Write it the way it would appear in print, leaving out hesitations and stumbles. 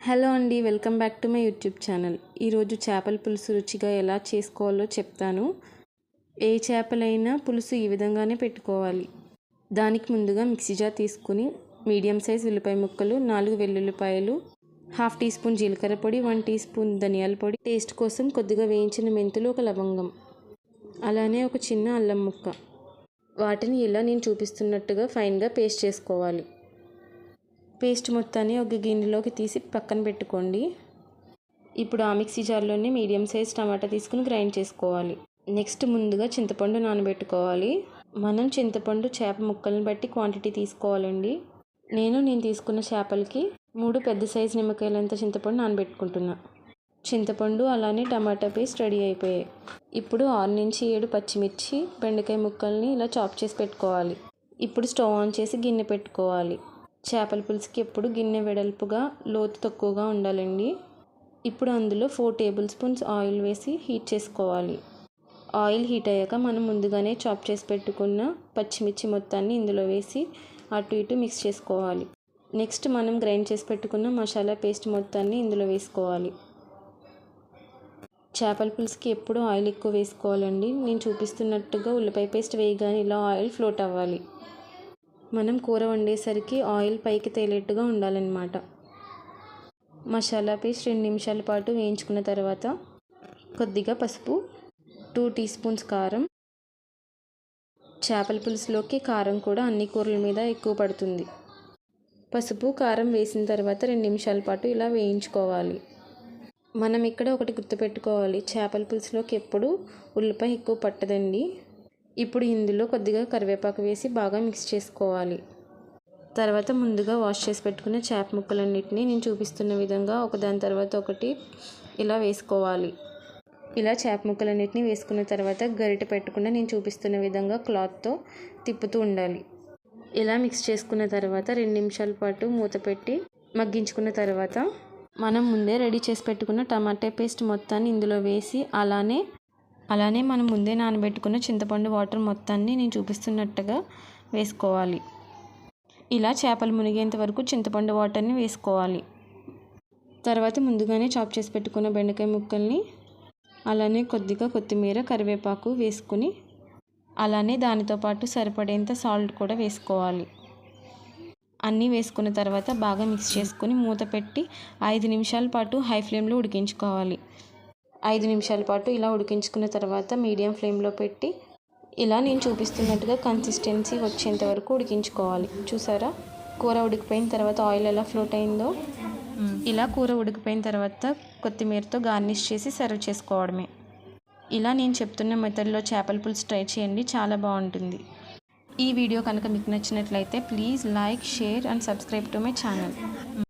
Hello అండి, welcome back to my YouTube channel. ఈరోజు చేపల పులుసు రుచిగా ఎలా చేసుకోవాలో చెప్తాను. ఏ చేపలైనా పులుసు ఈ విధంగానే పెట్టుకోవాలి. దానికి ముందుగా మిక్సీ జార్ తీసుకుని మీడియం సైజ్ ఉల్లిపాయ ముక్కలు, 4 వెల్లుల్లిపాయలు, ½ టీ స్పూన్ జీలకర్ర పొడి, 1 టీ స్పూన్ ధనియాల పొడి, టేస్ట్ కోసం కొద్దిగా వేయించిన మెంతులు, 1 లవంగం, అలానే ఒక చిన్న అల్లం ముక్క. వాటిని ఇలా నేను చూపిస్తున్నట్టుగా ఫైన్గా పేస్ట్ చేసుకోవాలి. పేస్ట్ మొత్తాన్ని ఒక గిన్నెలోకి తీసి పక్కన పెట్టుకోండి. ఇప్పుడు ఆ మిక్సీ జార్లోనే మీడియం సైజ్ టమాటా తీసుకుని గ్రైండ్ చేసుకోవాలి. నెక్స్ట్ ముందుగా చింతపండు నానబెట్టుకోవాలి. మనం చింతపండు చేప ముక్కలను బట్టి క్వాంటిటీ తీసుకోవాలండి. నేను తీసుకున్న చేపలకి 3 పెద్ద సైజు నిమ్మకాయలంత చింతపండు నానబెట్టుకుంటున్నా. చింతపండు అలానే టమాటా పేస్ట్ రెడీ అయిపోయాయి. ఇప్పుడు 6 నుంచి 7 పచ్చిమిర్చి, బెండకాయ ముక్కల్ని ఇలా చాప్ చేసి పెట్టుకోవాలి. ఇప్పుడు స్టవ్ ఆన్ చేసి గిన్నె పెట్టుకోవాలి. చేపల పులుసుకి ఎప్పుడు గిన్నె వెడల్పుగా, లోతు తక్కువగా ఉండాలండి. ఇప్పుడు అందులో 4 టేబుల్ స్పూన్స్ ఆయిల్ వేసి హీట్ చేసుకోవాలి. ఆయిల్ హీట్ అయ్యాక మనం ముందుగానే చాప్ చేసి పెట్టుకున్న పచ్చిమిర్చి మొత్తాన్ని ఇందులో వేసి అటు ఇటు మిక్స్ చేసుకోవాలి. నెక్స్ట్ మనం గ్రైండ్ చేసి పెట్టుకున్న మసాలా పేస్ట్ మొత్తాన్ని ఇందులో వేసుకోవాలి. చేపల పులుసుకి ఎప్పుడు ఆయిల్ ఎక్కువ వేసుకోవాలండి. నేను చూపిస్తున్నట్టుగా ఉల్లిపాయ పేస్ట్ వేయగానే ఇలా ఆయిల్ ఫ్లోట్ అవ్వాలి. మనం కూర వండేసరికి ఆయిల్ పైకి తేలేట్టుగా ఉండాలన్నమాట. మసాలా పేస్ట్ 2 నిమిషాల పాటు వేయించుకున్న తర్వాత కొద్దిగా పసుపు, 2 టీ స్పూన్స్ కారం. చేపల పులుసులోకి కారం కూడా అన్ని కూరల మీద ఎక్కువ పడుతుంది. పసుపు, కారం వేసిన తర్వాత 2 నిమిషాల పాటు ఇలా వేయించుకోవాలి. మనం ఇక్కడ ఒకటి గుర్తుపెట్టుకోవాలి, చేపల పులుసులోకి ఎప్పుడు ఉల్లిపాయ ఎక్కువ పట్టదండి. ఇప్పుడు ఇందులో కొద్దిగా కరివేపాకు వేసి బాగా మిక్స్ చేసుకోవాలి. తర్వాత ముందుగా వాష్ చేసి పెట్టుకున్న చేప ముక్కలన్నిటిని నేను చూపిస్తున్న విధంగా ఒకదాని తర్వాత ఒకటి ఇలా వేసుకోవాలి. ఇలా చేప ముక్కలన్నిటిని వేసుకున్న తర్వాత గరిటె పెట్టకుండా నేను చూపిస్తున్న విధంగా క్లాత్తో తిప్పుతూ ఉండాలి. ఇలా మిక్స్ చేసుకున్న తర్వాత 2 నిమిషాల పాటు మూత పెట్టి మగ్గించుకున్న తర్వాత మనం ముందే రెడీ చేసి పెట్టుకున్న టమాటా పేస్ట్ మొత్తాన్ని ఇందులో వేసి అలానే మనం ముందే నానబెట్టుకున్న చింతపండు వాటర్ మొత్తాన్ని నేను చూపిస్తున్నట్టుగా వేసుకోవాలి. ఇలా చేపలు మునిగేంత వరకు చింతపండు వాటర్ని వేసుకోవాలి. తర్వాత ముందుగానే చాప్ చేసి పెట్టుకున్న బెండకాయ ముక్కల్ని, అలానే కొద్దిగా కొత్తిమీర, కరివేపాకు వేసుకుని, అలానే దానితో పాటు సరిపడేంత సాల్ట్ కూడా వేసుకోవాలి. అన్నీ వేసుకున్న తర్వాత బాగా మిక్స్ చేసుకుని మూత పెట్టి 5 నిమిషాల పాటు హై ఫ్లేమ్లో ఉడికించుకోవాలి. 5 నిమిషాల పాటు ఇలా ఉడికించుకున్న తర్వాత మీడియం ఫ్లేమ్లో పెట్టి ఇలా నేను చూపిస్తున్నట్టుగా కన్సిస్టెన్సీ వచ్చేంత వరకు ఉడికించుకోవాలి. చూసారా, కూర ఉడికిపోయిన తర్వాత ఆయిల్ ఎలా ఫ్లోట్ అయిందో. ఇలా కూర ఉడికిపోయిన తర్వాత కొత్తిమీరతో గార్నిష్ చేసి సర్వ్ చేసుకోవడమే. ఇలా నేను చెప్తున్న మెథడ్లో చేపల పులుసు ట్రై చేయండి, చాలా బాగుంటుంది. ఈ వీడియో కనుక మీకు నచ్చినట్లయితే please like, share and subscribe to my channel.